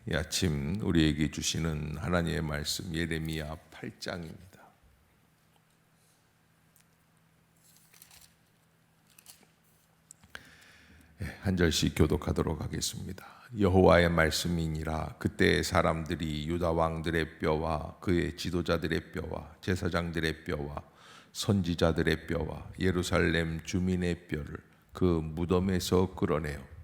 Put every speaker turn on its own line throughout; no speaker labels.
이 아침 우리에게 주시는 하나님의 말씀 예레미야 8장입니다. 한 절씩 교독하도록 하겠습니다. 여호와의 말씀이니라. 그때 사람들이 유다 왕들의 뼈와 그의 지도자들의 뼈와 제사장들의 뼈와 선지자들의 뼈와 예루살렘 주민의 뼈를 그 무덤에서 끌어내어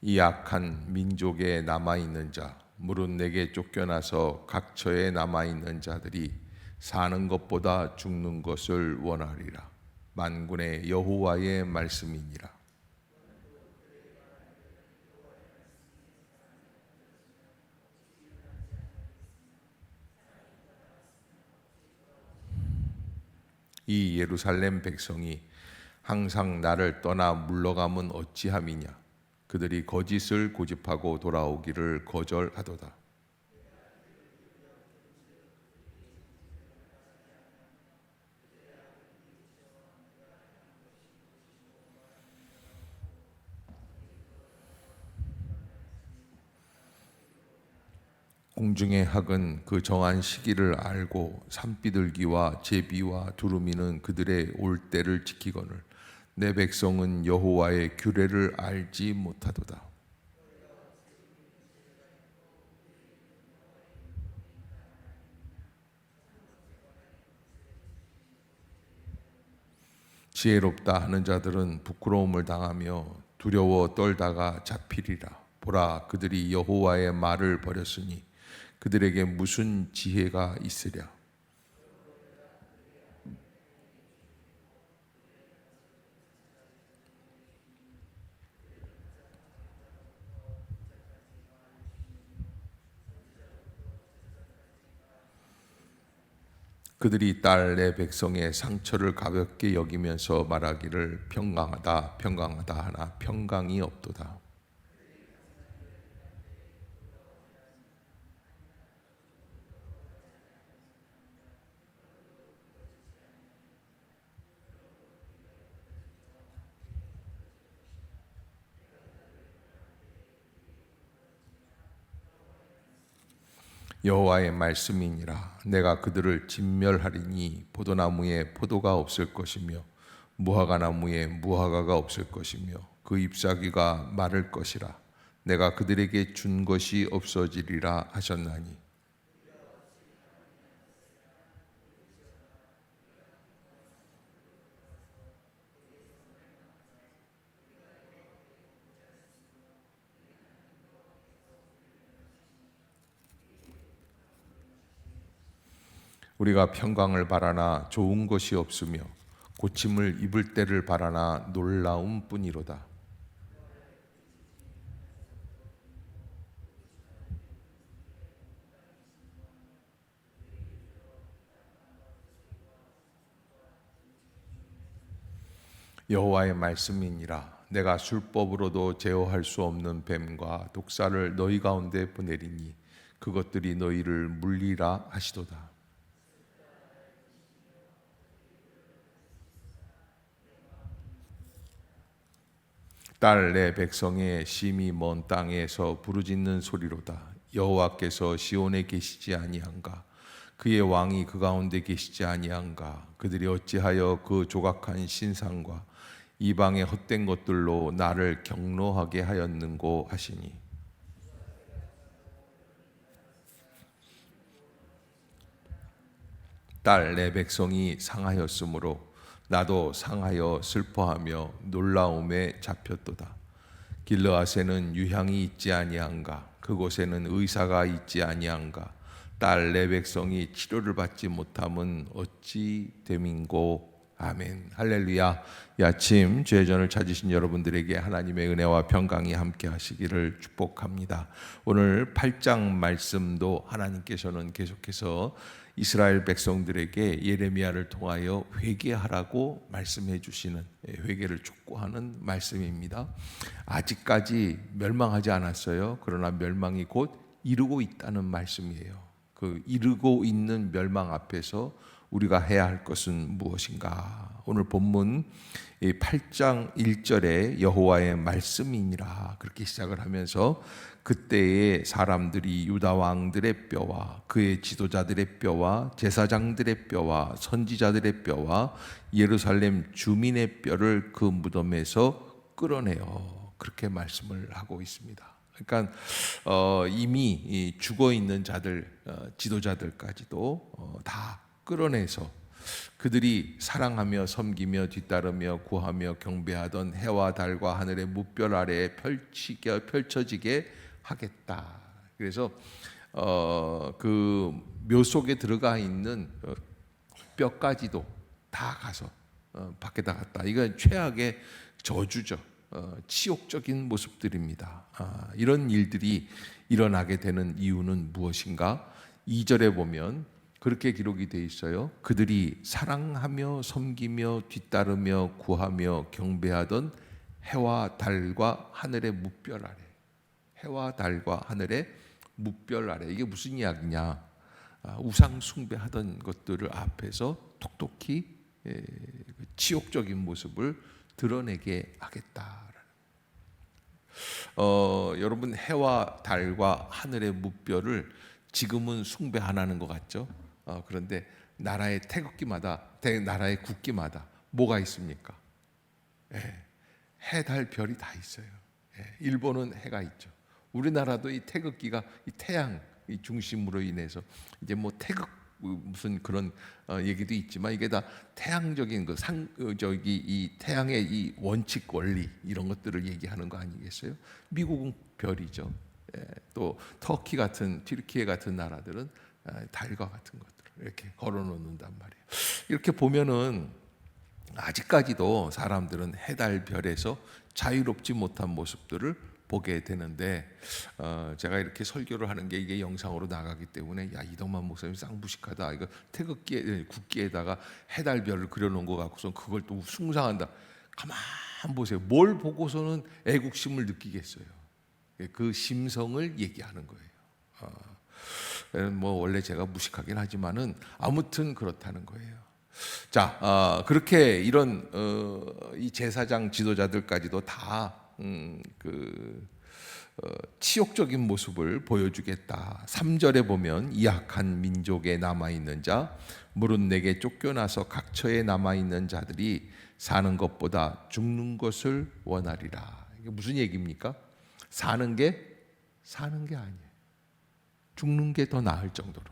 이 악한 민족에 남아있는 자, 무릇 내게 쫓겨나서 각처에 남아있는 자들이 사는 것보다 죽는 것을 원하리라. 만군의 여호와의 말씀이니라. 이 예루살렘 백성이 항상 나를 떠나 물러가면 어찌함이냐. 그들이 거짓을 고집하고 돌아오기를 거절하도다. 공중의 학은 그 정한 시기를 알고 산비둘기와 제비와 두루미는 그들의 올 때를 지키거늘 내 백성은 여호와의 규례를 알지 못하도다. 지혜롭다 하는 자들은 부끄러움을 당하며 두려워 떨다가 잡히리라. 보라, 그들이 여호와의 말을 버렸으니 그들에게 무슨 지혜가 있으랴. 그들이 딸 내 백성의 상처를 가볍게 여기면서 말하기를 평강하다 평강하다 하나 평강이 없도다. 여호와의 말씀이니라. 내가 그들을 진멸하리니 포도나무에 포도가 없을 것이며 무화과 나무에 무화과가 없을 것이며 그 잎사귀가 마를 것이라. 내가 그들에게 준 것이 없어지리라 하셨나니 우리가 평강을 바라나 좋은 것이 없으며 고침을 입을 때를 바라나 놀라움 뿐이로다. 여호와의 말씀이니라. 내가 술법으로도 제어할 수 없는 뱀과 독사를 너희 가운데 보내리니 그것들이 너희를 물리라 하시도다. 딸 내 백성의 심히 먼 땅에서 부르짖는 소리로다. 여호와께서 시온에 계시지 아니한가? 그의 왕이 그 가운데 계시지 아니한가? 그들이 어찌하여 그 조각한 신상과 이방의 헛된 것들로 나를 경노하게 하였는고 하시니 딸 내 백성이 상하였으므로 나도 상하여 슬퍼하며 놀라움에 잡혔도다. 길르앗에는 유향이 있지 아니한가? 그곳에는 의사가 있지 아니한가? 딸 내 백성이 치료를 받지 못함은 어찌 됨인고? 아멘. 할렐루야. 이 아침 주의 전을 찾으신 여러분들에게 하나님의 은혜와 평강이 함께 하시기를 축복합니다. 오늘 8장 말씀도 하나님께서는 계속해서 이스라엘 백성들에게 예레미야를 통하여 회개하라고 말씀해 주시는, 회개를 촉구하는 말씀입니다. 아직까지 멸망하지 않았어요. 그러나 멸망이 곧 이르고 있다는 말씀이에요. 그 이르고 있는 멸망 앞에서 우리가 해야 할 것은 무엇인가? 오늘 본문 8장 1절에 여호와의 말씀이니라 그렇게 시작을 하면서 그때의 사람들이 유다 왕들의 뼈와 그의 지도자들의 뼈와 제사장들의 뼈와 선지자들의 뼈와 예루살렘 주민의 뼈를 그 무덤에서 끌어내어 그렇게 말씀을 하고 있습니다. 그러니까 이미 죽어 있는 자들 지도자들까지도 다 끌어내서 그들이 사랑하며 섬기며 뒤따르며 구하며 경배하던 해와 달과 하늘의 무별 아래에 펼쳐지게 하겠다. 그래서 그 묘 속에 들어가 있는 뼈까지도 다 가서 밖에다 갔다. 이건 최악의 저주죠. 치욕적인 모습들입니다. 이런 일들이 일어나게 되는 이유는 무엇인가? 2절에 보면 그렇게 기록이 되어 있어요. 그들이 사랑하며 섬기며 뒤따르며 구하며 경배하던 해와 달과 하늘의 무별 아래. 해와 달과 하늘의 무별 아래. 이게 무슨 이야기냐? 우상 숭배하던 것들을 앞에서 톡톡히 치욕적인 모습을 드러내게 하겠다. 여러분 해와 달과 하늘의 무별을 지금은 숭배 안 하는 것 같죠? 그런데 나라의 태극기마다 나라의 국기마다 뭐가 있습니까? 해, 달, 별이 다 있어요. 일본은 해가 있죠. 우리나라도 이 태극기가 이 태양 이 중심으로 인해서 이제 뭐 태극 무슨 그런 얘기도 있지만 이게 다 태양적인 이 태양의 이 원칙 원리 이런 것들을 얘기하는 거 아니겠어요? 미국은 별이죠. 또 터키 같은 튀르키예 같은 나라들은 달과 같은 것들을 이렇게 걸어놓는단 말이에요. 이렇게 보면은 아직까지도 사람들은 해달 별에서 자유롭지 못한 모습들을 보게 되는데 제가 이렇게 설교를 하는 게 이게 영상으로 나가기 때문에 야 이덕만 목사님 쌍무식하다 이거 태극기에 국기에다가 해달별을 그려놓은 거 갖고서 그걸 또 숭상한다. 가만 보세요. 뭘 보고서는 애국심을 느끼겠어요. 그 심성을 얘기하는 거예요. 뭐 원래 제가 무식하긴 하지만은 아무튼 그렇다는 거예요. 자, 그렇게 이런 이 제사장 지도자들까지도 다 치욕적인 모습을 보여주겠다. 3절에 보면 이 악한 민족에 남아있는 자 물은 내게 쫓겨나서 각처에 남아있는 자들이 사는 것보다 죽는 것을 원하리라. 이게 무슨 얘기입니까? 사는 게 아니에요. 죽는 게 더 나을 정도로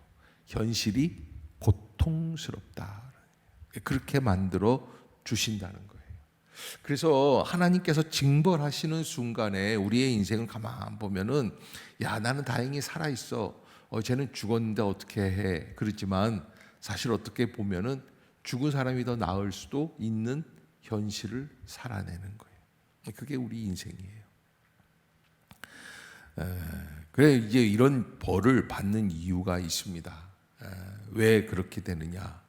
현실이 고통스럽다. 그렇게 만들어 주신다는 거예요. 그래서 하나님께서 징벌하시는 순간에 우리의 인생을 가만 보면은 야 나는 다행히 살아 있어. 쟤는 죽었는데 어떻게 해? 그렇지만 사실 어떻게 보면은 죽은 사람이 더 나을 수도 있는 현실을 살아내는 거예요. 그게 우리 인생이에요. 그래 이제 이런 벌을 받는 이유가 있습니다. 왜 그렇게 되느냐?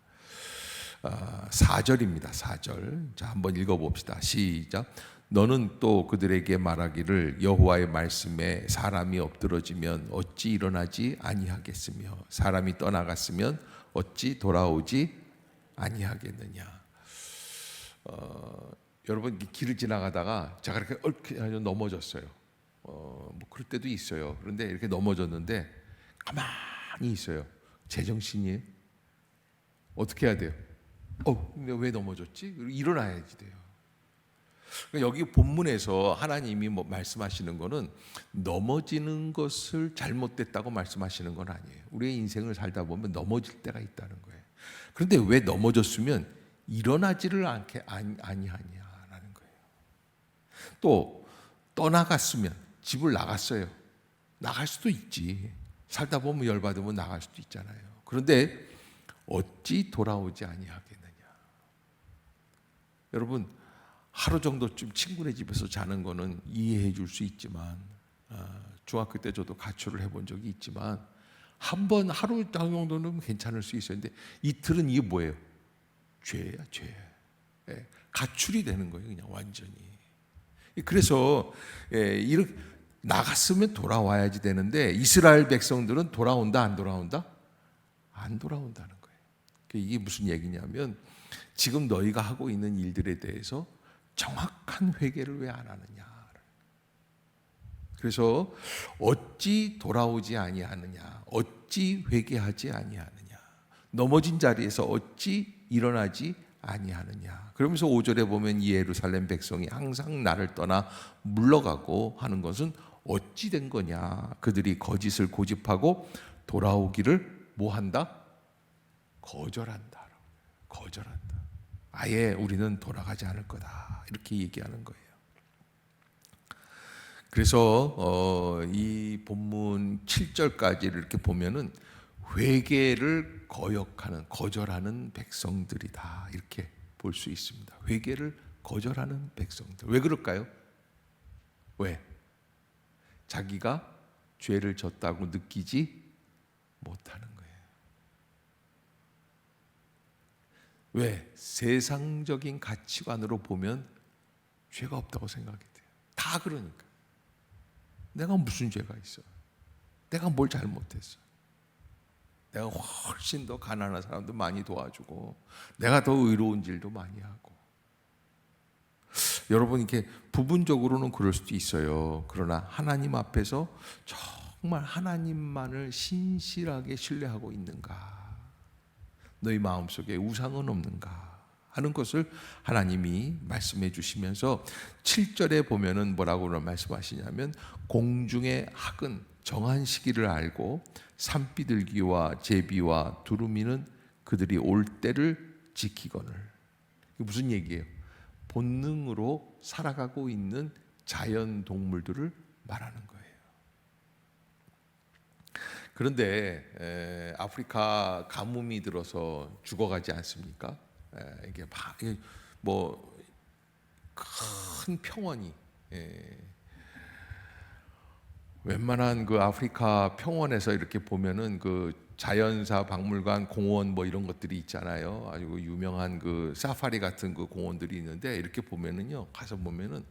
4절입니다. 4절. 자, 한번 읽어봅시다. 시작. 너는 또 그들에게 말하기를 여호와의 말씀에 사람이 엎드러지면 어찌 일어나지 아니하겠으며 사람이 떠나갔으면 어찌 돌아오지 아니하겠느냐. 여러분 길을 지나가다가 제가 이렇게 얽혀 넘어졌어요. 뭐 그럴 때도 있어요. 그런데 이렇게 넘어졌는데 가만히 있어요. 제정신이에요. 어떻게 해야 돼요? 근데 왜 넘어졌지? 일어나야지 돼요. 여기 본문에서 하나님이 말씀하시는 거는 넘어지는 것을 잘못됐다고 말씀하시는 건 아니에요. 우리의 인생을 살다 보면 넘어질 때가 있다는 거예요. 그런데 왜 넘어졌으면 일어나지를 아니하냐라는 거예요. 또 떠나갔으면 집을 나갔어요. 나갈 수도 있지. 살다 보면 열받으면 나갈 수도 있잖아요. 그런데 어찌 돌아오지 아니하겠느냐. 여러분 하루 정도쯤 친구네 집에서 자는 거는 이해해 줄 수 있지만 중학교 때 저도 가출을 해본 적이 있지만 한 번 하루 정도는 괜찮을 수 있어요. 근데 이틀은 이게 뭐예요? 죄야 죄. 가출이 되는 거예요. 그냥 완전히. 그래서 이렇게 나갔으면 돌아와야지 되는데 이스라엘 백성들은 돌아온다 안 돌아온다? 안 돌아온다는 거예요. 이게 무슨 얘기냐면 지금 너희가 하고 있는 일들에 대해서 정확한 회개를 왜 안 하느냐. 그래서 어찌 돌아오지 아니하느냐, 어찌 회개하지 아니하느냐, 넘어진 자리에서 어찌 일어나지 아니하느냐. 그러면서 5절에 보면 이 예루살렘 백성이 항상 나를 떠나 물러가고 하는 것은 어찌 된 거냐. 그들이 거짓을 고집하고 돌아오기를 뭐 한다? 거절한다. 거절한다. 아예 우리는 돌아가지 않을 거다. 이렇게 얘기하는 거예요. 그래서 이 본문 7절까지를 이렇게 보면은 회개를 거절하는 백성들이다. 이렇게 볼 수 있습니다. 회개를 거절하는 백성들. 왜 그럴까요? 왜? 자기가 죄를 졌다고 느끼지 못하는 거예요. 왜? 세상적인 가치관으로 보면 죄가 없다고 생각이 돼요. 다 그러니까. 내가 무슨 죄가 있어? 내가 뭘 잘못했어? 내가 훨씬 더 가난한 사람도 많이 도와주고 내가 더 의로운 일도 많이 하고. 여러분 이렇게 부분적으로는 그럴 수도 있어요. 그러나 하나님 앞에서 정말 하나님만을 신실하게 신뢰하고 있는가? 너희 마음속에 우상은 없는가? 하는 것을 하나님이 말씀해 주시면서 7절에 보면은 뭐라고 말씀하시냐면 공중의 학은 정한 시기를 알고 산비둘기와 제비와 두루미는 그들이 올 때를 지키거늘. 이게 무슨 얘기예요? 본능으로 살아가고 있는 자연 동물들을 말하는 거예요. 그런데 아프리카 가뭄이 들어서 죽어가지 않습니까? 이게 뭐 큰 평원이 웬만한 그 아프리카 평원에서 이렇게 보면은 그 자연사 박물관 공원 뭐 이런 것들이 있잖아요. 아주 유명한 그 사파리 같은 그 공원들이 있는데 이렇게 보면은요, 가서 보면은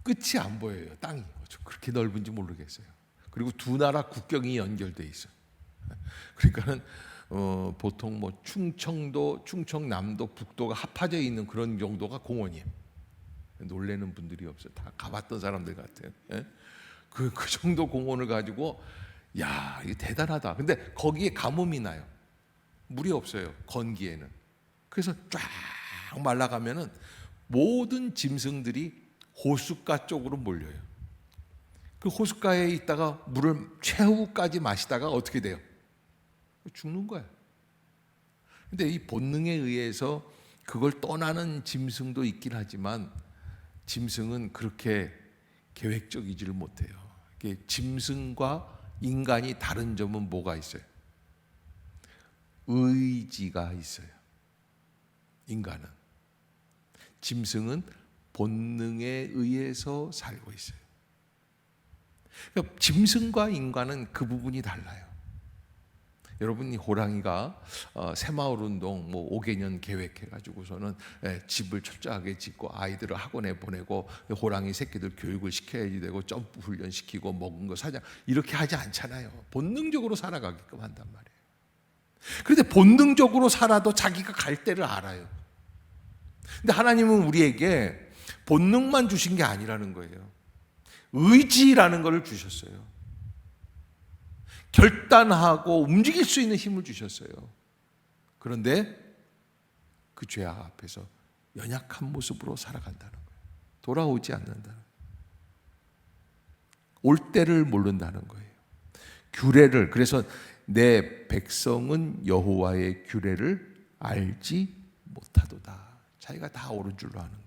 끝이 안 보여요. 땅이 그렇게 넓은지 모르겠어요. 그리고 두 나라 국경이 연결돼 있어요. 그러니까는 보통 뭐 충청도, 충청남도, 북도가 합해져 있는 그런 정도가 공원이에요. 놀래는 분들이 없어요. 다 가봤던 사람들 같아요. 예? 그 정도 공원을 가지고 야, 이게 대단하다. 근데 거기에 가뭄이 나요. 물이 없어요. 건기에는. 그래서 쫙 말라가면은 모든 짐승들이 호숫가 쪽으로 몰려요. 그 호숫가에 있다가 물을 최후까지 마시다가 어떻게 돼요? 죽는 거예요. 근데 이 본능에 의해서 그걸 떠나는 짐승도 있긴 하지만 짐승은 그렇게 계획적이지를 못해요. 짐승과 인간이 다른 점은 뭐가 있어요? 의지가 있어요. 인간은. 짐승은 본능에 의해서 살고 있어요. 그러니까 짐승과 인간은 그 부분이 달라요. 여러분, 이 호랑이가 새마을운동 뭐 5개년 계획해가지고서는 집을 철저하게 짓고 아이들을 학원에 보내고 호랑이 새끼들 교육을 시켜야지 되고 점프 훈련 시키고 먹은 거 사자 이렇게 하지 않잖아요. 본능적으로 살아가게끔 한단 말이에요. 그런데 본능적으로 살아도 자기가 갈 때를 알아요. 근데 하나님은 우리에게 본능만 주신 게 아니라는 거예요. 의지라는 것을 주셨어요. 결단하고 움직일 수 있는 힘을 주셨어요. 그런데 그 죄악 앞에서 연약한 모습으로 살아간다는 거예요. 돌아오지 않는다는 거예요. 올 때를 모른다는 거예요. 규례를, 그래서 내 백성은 여호와의 규례를 알지 못하도다. 자기가 다 옳은 줄로 아는 거예요.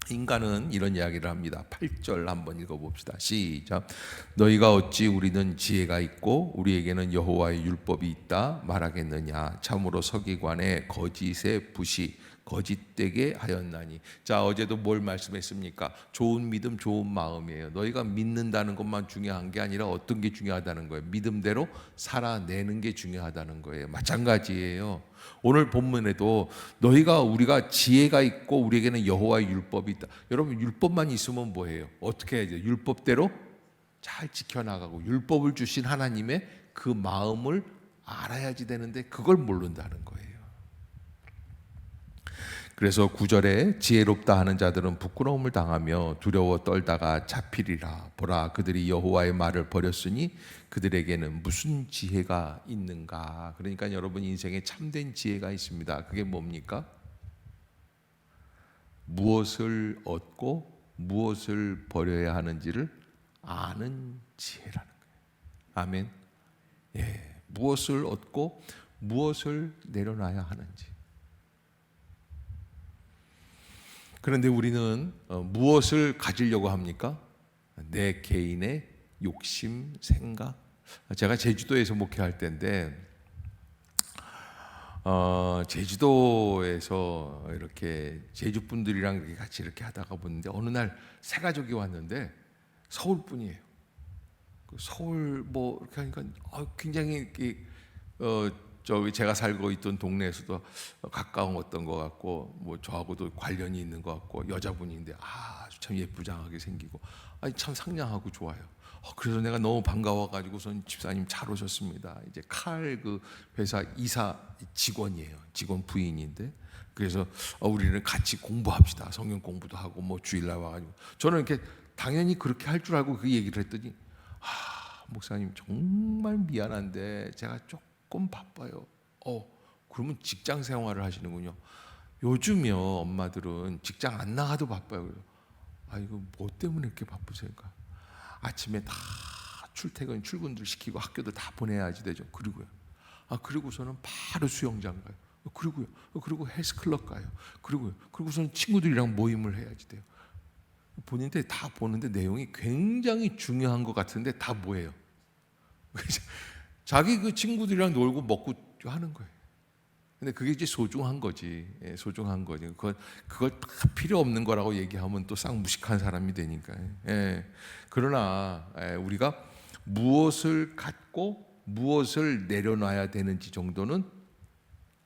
인간은 이런 이야기를 합니다. 8절 한번 읽어봅시다. 시작. 너희가 어찌 우리는 지혜가 있고 우리에게는 여호와의 율법이 있다 말하겠느냐. 참으로 서기관의 거짓의 붓이 거짓되게 하였나니. 자, 어제도 뭘 말씀했습니까? 좋은 믿음, 좋은 마음이에요. 너희가 믿는다는 것만 중요한 게 아니라 어떤 게 중요하다는 거예요. 믿음대로 살아내는 게 중요하다는 거예요. 마찬가지예요. 오늘 본문에도 우리가 지혜가 있고 우리에게는 여호와의 율법이 있다. 여러분, 율법만 있으면 뭐예요? 어떻게 해야죠? 율법대로 잘 지켜나가고 율법을 주신 하나님의 그 마음을 알아야지 되는데 그걸 모른다는 거예요. 그래서 9절에 지혜롭다 하는 자들은 부끄러움을 당하며 두려워 떨다가 잡히리라. 보라, 그들이 여호와의 말을 버렸으니 그들에게는 무슨 지혜가 있는가. 그러니까 여러분 인생에 참된 지혜가 있습니다. 그게 뭡니까? 무엇을 얻고 무엇을 버려야 하는지를 아는 지혜라는 거예요. 아멘. 예, 무엇을 얻고 무엇을 내려놔야 하는지. 그런데 우리는 무엇을 가지려고 합니까? 내 개인의 욕심, 생각. 제가 제주도에서 목회할 때인데 제주도에서 이렇게 제주 분들이랑 같이 이렇게 하다가 보는데 어느 날 새 가족이 왔는데 서울 분이에요. 서울 뭐 이렇게 하니까 굉장히 저기 제가 살고 있던 동네에서도 가까운 어떤 것 같고 뭐 저하고도 관련이 있는 것 같고 여자분인데 참 예쁘장하게 생기고 참 상냥하고 좋아요. 그래서 내가 너무 반가워가지고선 집사님 잘 오셨습니다. 이제 칼 그 회사 이사 직원이에요. 직원 부인인데 그래서 우리는 같이 공부합시다. 성경 공부도 하고 뭐 주일날 와가지고 저는 이렇게 당연히 그렇게 할 줄 알고 그 얘기를 했더니 목사님 정말 미안한데 제가 조금 바빠요. 그러면 직장 생활을 하시는군요. 요즘요 엄마들은 직장 안 나가도 바빠요. 그래서 이거 뭐 때문에 이렇게 바쁘세요? 아침에 다 출근들 시키고 학교도 다 보내야지 되죠. 그리고요. 그리고서는 바로 수영장 가요. 그리고요. 그리고 헬스클럽 가요. 그리고서는 친구들이랑 모임을 해야지 돼요. 본인들 다 보는데 내용이 굉장히 중요한 것 같은데 다 뭐예요? 자기 그 친구들이랑 놀고 먹고 하는 거예요. 근데 그게 이제 소중한 거지. 소중한 거지. 그걸 다 필요 없는 거라고 얘기하면 또 싹 무식한 사람이 되니까. 그러나 우리가 무엇을 갖고 무엇을 내려놔야 되는지 정도는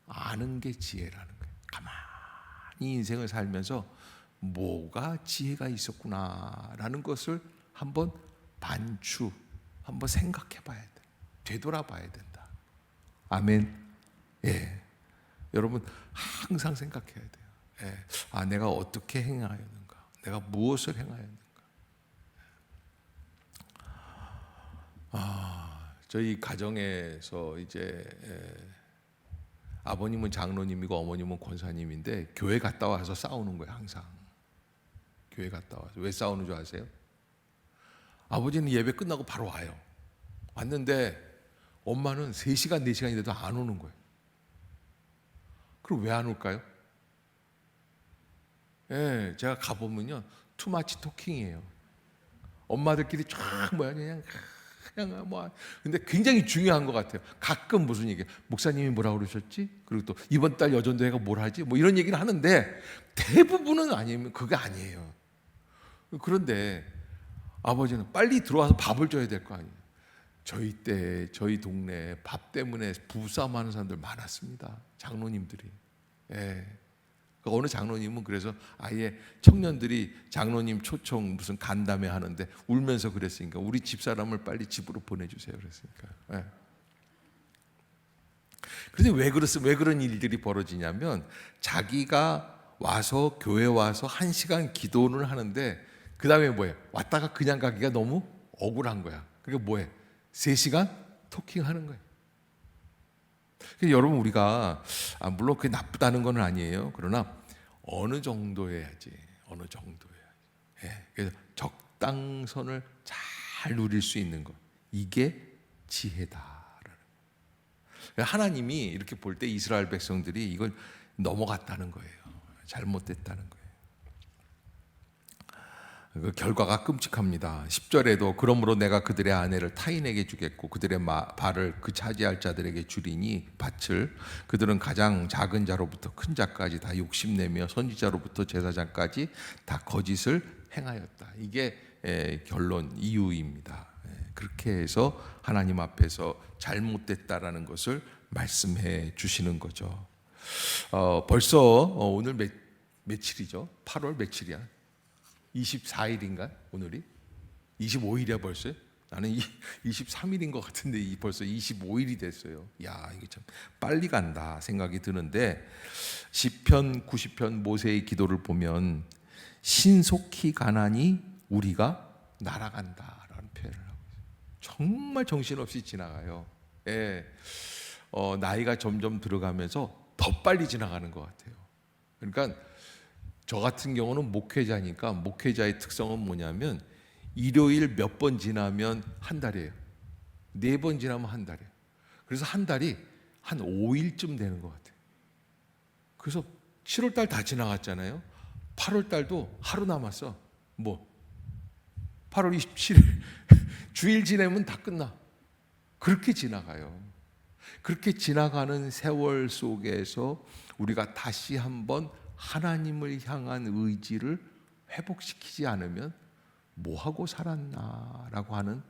아는 게 지혜라는 거예요. 가만히 인생을 살면서 뭐가 지혜가 있었구나라는 것을 한번 한번 생각해 봐야 돼. 되돌아봐야 된다. 아멘. 예. 여러분 항상 생각해야 돼요. 내가 어떻게 행하였는가? 내가 무엇을 행하였는가? 저희 가정에서 이제 아버님은 장로님이고 어머님은 권사님인데 교회 갔다 와서 싸우는 거예요. 항상 교회 갔다 와서 왜 싸우는 줄 아세요? 아버지는 예배 끝나고 바로 와요. 왔는데 엄마는 3시간 4시간이 돼도 안 오는 거예요. 그럼 왜 안 올까요? 제가 가보면요 투마치 토킹이에요. 엄마들끼리 쫙 그냥 뭐 근데 굉장히 중요한 것 같아요. 가끔 무슨 얘기, 목사님이 뭐라고 그러셨지? 그리고 또 이번 달 여전도회가 뭘 하지? 뭐 이런 얘기를 하는데 대부분은 아니면 그게 아니에요. 그런데 아버지는 빨리 들어와서 밥을 줘야 될 거 아니에요. 저희 동네에 밥 때문에 부부싸움하는 사람들 많았습니다. 장로님들이. 어느 장로님은 그래서 아예 청년들이 장로님 초청 무슨 간담회 하는데 울면서 그랬으니까 우리 집사람을 빨리 집으로 보내주세요 그랬으니까. 그런데 왜 그런 일들이 벌어지냐면 자기가 와서 교회 와서 1시간 기도를 하는데 그 다음에 뭐예요? 왔다가 그냥 가기가 너무 억울한 거야. 그러니까 뭐해? 3시간 토킹하는 거예요. 여러분 우리가 물론 그게 나쁘다는 건 아니에요. 그러나 어느 정도 해야지. 어느 정도 해야지. 그래서 적당선을 잘 누릴 수 있는 것. 이게 지혜다라는. 하나님이 이렇게 볼 때 이스라엘 백성들이 이걸 넘어갔다는 거예요. 잘못됐다는 거예요. 그 결과가 끔찍합니다. 10절에도 그러므로 내가 그들의 아내를 타인에게 주겠고 그들의 발을 그 차지할 자들에게 주리니 밭을 그들은 가장 작은 자로부터 큰 자까지 다 욕심내며 선지자로부터 제사장까지 다 거짓을 행하였다. 이게 결론 이유입니다. 그렇게 해서 하나님 앞에서 잘못됐다라는 것을 말씀해 주시는 거죠. 벌써 오늘 며칠이죠? 8월 며칠이야? 24일인가? 오늘이? 25일이야 벌써요? 나는 23일인 것 같은데 벌써 25일이 됐어요. 야, 이게 참 빨리 간다 생각이 드는데 시편 90편 모세의 기도를 보면 신속히 가나니 우리가 날아간다라는 표현을 하고 있어요. 정말 정신없이 지나가요. 예, 나이가 점점 들어가면서 더 빨리 지나가는 것 같아요. 그러니까 저 같은 경우는 목회자니까 목회자의 특성은 뭐냐면 일요일 몇 번 지나면 한 달이에요. 4번 지나면 한 달이에요. 그래서 한 달이 한 5일쯤 되는 것 같아요. 그래서 7월 달 다 지나갔잖아요. 8월 달도 하루 남았어. 8월 27일 주일 지내면 다 끝나. 그렇게 지나가요. 그렇게 지나가는 세월 속에서 우리가 다시 한번 하나님을 향한 의지를 회복시키지 않으면 뭐하고 살았나라고 하는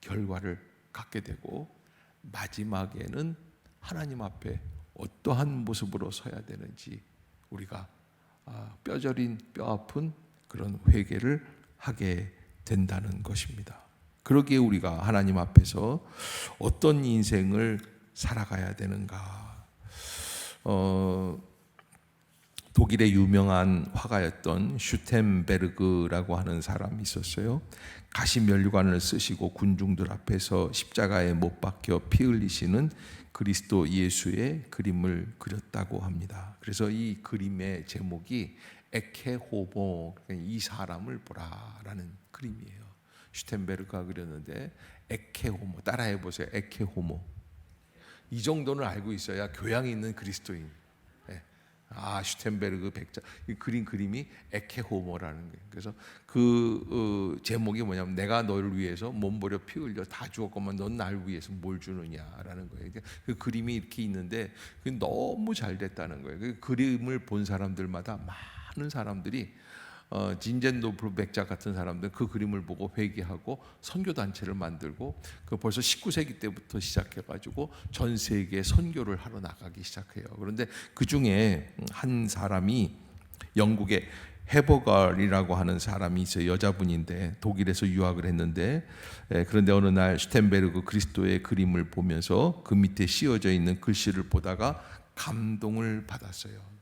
결과를 갖게 되고 마지막에는 하나님 앞에 어떠한 모습으로 서야 되는지 우리가 뼈저린 뼈 아픈 그런 회개를 하게 된다는 것입니다. 그러기에 우리가 하나님 앞에서 어떤 인생을 살아가야 되는가? 독일의 유명한 화가였던 슈텐베르그라고 하는 사람이 있었어요. 가시면류관을 쓰시고 군중들 앞에서 십자가에 못 박혀 피 흘리시는 그리스도 예수의 그림을 그렸다고 합니다. 그래서 이 그림의 제목이 에케호모, 이 사람을 보라라는 그림이에요. 슈텐베르그가 그렸는데 에케호모, 따라해 보세요. 에케호모. 이 정도는 알고 있어야 교양이 있는 그리스도인. 슈텐베르그 백자 이 그림이 에케호모라는 거예요. 그래서 그 제목이 뭐냐면 내가 너를 위해서 몸버려 피 흘려 다 죽었건만 넌 날 위해서 뭘 주느냐라는 거예요. 그 그림이 이렇게 있는데 그게 너무 잘 됐다는 거예요. 그 그림을 본 사람들마다 많은 사람들이 진젠도프 백작 같은 사람들 그 그림을 보고 회개하고 선교 단체를 만들고 그 벌써 19세기 때부터 시작해가지고 전 세계에 선교를 하러 나가기 시작해요. 그런데 그 중에 한 사람이 영국의 헤버걸이라고 하는 사람이 있어요. 여자분인데 독일에서 유학을 했는데 그런데 어느 날 슈텐베르그 그리스도의 그림을 보면서 그 밑에 씌워져 있는 글씨를 보다가 감동을 받았어요.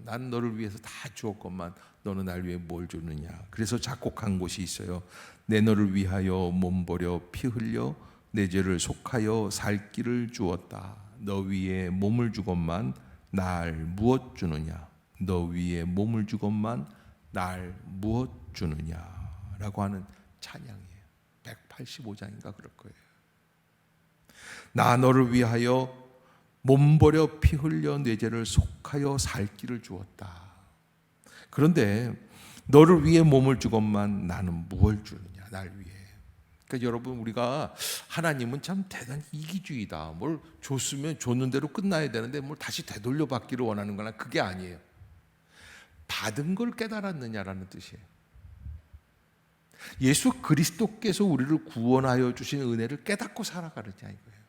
나는 너를 위해서 다 주었건만 너는 날 위해 뭘 주느냐. 그래서 작곡한 곳이 있어요. 내 너를 위하여 몸버려 피 흘려 내 죄를 속하여 살 길을 주었다. 너 위에 몸을 주건만 날 무엇 주느냐. 너 위에 몸을 주건만 날 무엇 주느냐라고 하는 찬양이에요. 185장인가 그럴 거예요. 나 너를 위하여 몸버려 피 흘려 내 죄를 속하여 살 길을 주었다. 그런데 너를 위해 몸을 주건만 나는 무엇을 주느냐. 날 위해. 그러니까 여러분 우리가 하나님은 참 대단히 이기주의다. 뭘 줬으면 줬는 대로 끝나야 되는데 뭘 다시 되돌려 받기를 원하는 거나 그게 아니에요. 받은 걸 깨달았느냐라는 뜻이에요. 예수 그리스도께서 우리를 구원하여 주신 은혜를 깨닫고 살아가느냐 이거예요.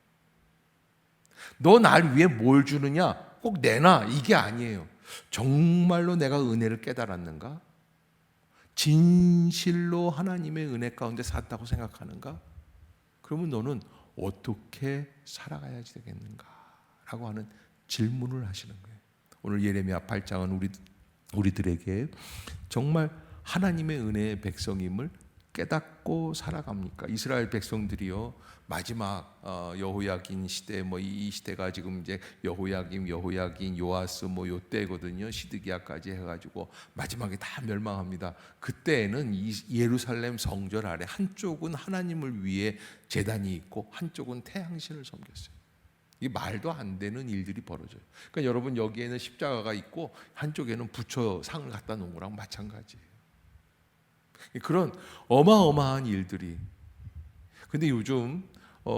너 날 위해 뭘 주느냐? 꼭 내놔 이게 아니에요. 정말로 내가 은혜를 깨달았는가? 진실로 하나님의 은혜 가운데 살았다고 생각하는가? 그러면 너는 어떻게 살아가야지 되겠는가? 라고 하는 질문을 하시는 거예요. 오늘 예레미야 8장은 우리들에게 정말 하나님의 은혜의 백성임을 깨닫고 살아갑니까? 이스라엘 백성들이요 마지막 여호야긴 시대 이 시대가 지금 이제 여호야김, 요아스 요 때거든요. 시드기야까지 해가지고 마지막에 다 멸망합니다. 그때에는 예루살렘 성전 아래 한쪽은 하나님을 위해 제단이 있고 한쪽은 태양신을 섬겼어요. 이게 말도 안 되는 일들이 벌어져요. 그러니까 여러분 여기에는 십자가가 있고 한쪽에는 부처 상을 갖다 놓은 거랑 마찬가지예요. 그런 어마어마한 일들이. 근데 요즘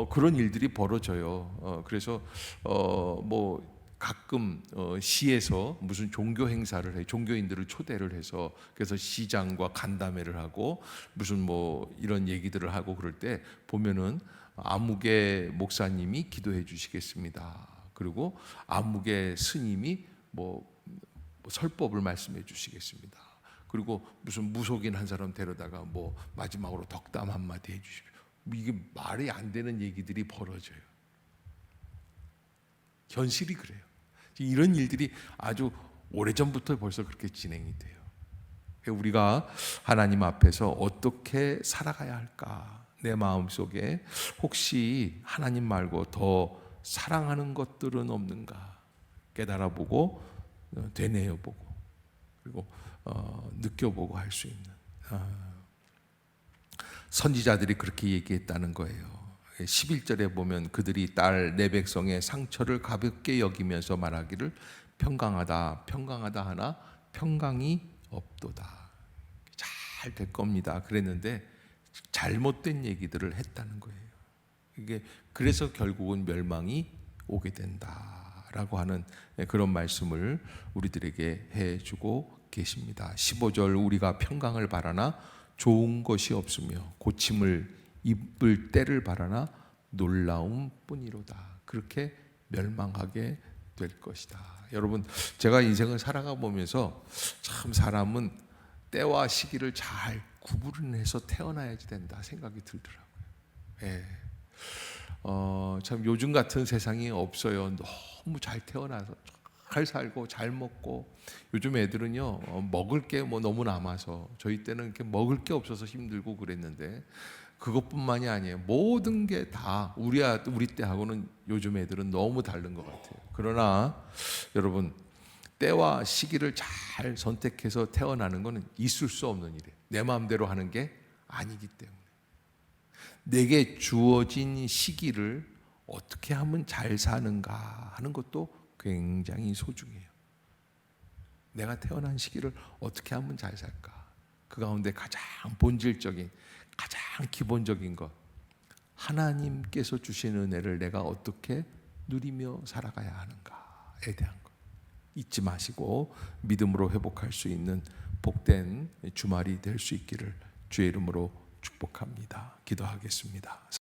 그런 일들이 벌어져요. 그래서 뭐 가끔 시에서 무슨 종교 행사를 해, 종교인들을 초대를 해서 그래서 시장과 간담회를 하고 무슨 뭐 이런 얘기들을 하고 그럴 때 보면은 아무개 목사님이 기도해 주시겠습니다. 그리고 아무개 스님이 뭐 설법을 말씀해 주시겠습니다. 그리고 무슨 무속인 한 사람 데려다가 뭐 마지막으로 덕담 한마디 해 주십시오. 이게 말이 안 되는 얘기들이 벌어져요. 현실이 그래요. 이런 일들이 아주 오래전부터 벌써 그렇게 진행이 돼요. 우리가 하나님 앞에서 어떻게 살아가야 할까? 내 마음속에 혹시 하나님 말고 더 사랑하는 것들은 없는가? 깨달아보고 되뇌어보고 그리고 느껴보고 할 수 있는 선지자들이 그렇게 얘기했다는 거예요. 11절에 보면 그들이 딸 내 백성의 상처를 가볍게 여기면서 말하기를 평강하다 평강하다 하나 평강이 없도다. 잘 될 겁니다. 그랬는데 잘못된 얘기들을 했다는 거예요. 이게 그래서 결국은 멸망이 오게 된다라고 하는 그런 말씀을 우리들에게 해주고 계십니다. 15절 우리가 평강을 바라나 좋은 것이 없으며 고침을 입을 때를 바라나 놀라움 뿐이로다. 그렇게 멸망하게 될 것이다. 여러분, 제가 인생을 살아가 보면서 참 사람은 때와 시기를 잘 구분해서 태어나야지 된다 생각이 들더라고요. 예. 참 요즘 같은 세상이 없어요. 너무 잘 태어나서 잘 살고 잘 먹고 요즘 애들은요 먹을 게 뭐 너무 남아서 저희 때는 이렇게 먹을 게 없어서 힘들고 그랬는데 그것뿐만이 아니에요. 모든 게 다 우리 때하고는 요즘 애들은 너무 다른 것 같아요. 그러나 여러분 때와 시기를 잘 선택해서 태어나는 것은 있을 수 없는 일이에요. 내 마음대로 하는 게 아니기 때문에 내게 주어진 시기를 어떻게 하면 잘 사는가 하는 것도 굉장히 소중해요. 내가 태어난 시기를 어떻게 하면 잘 살까? 그 가운데 가장 본질적인 가장 기본적인 것 하나님께서 주신 은혜를 내가 어떻게 누리며 살아가야 하는가에 대한 것 잊지 마시고 믿음으로 회복할 수 있는 복된 주말이 될 수 있기를 주의 이름으로 축복합니다. 기도하겠습니다.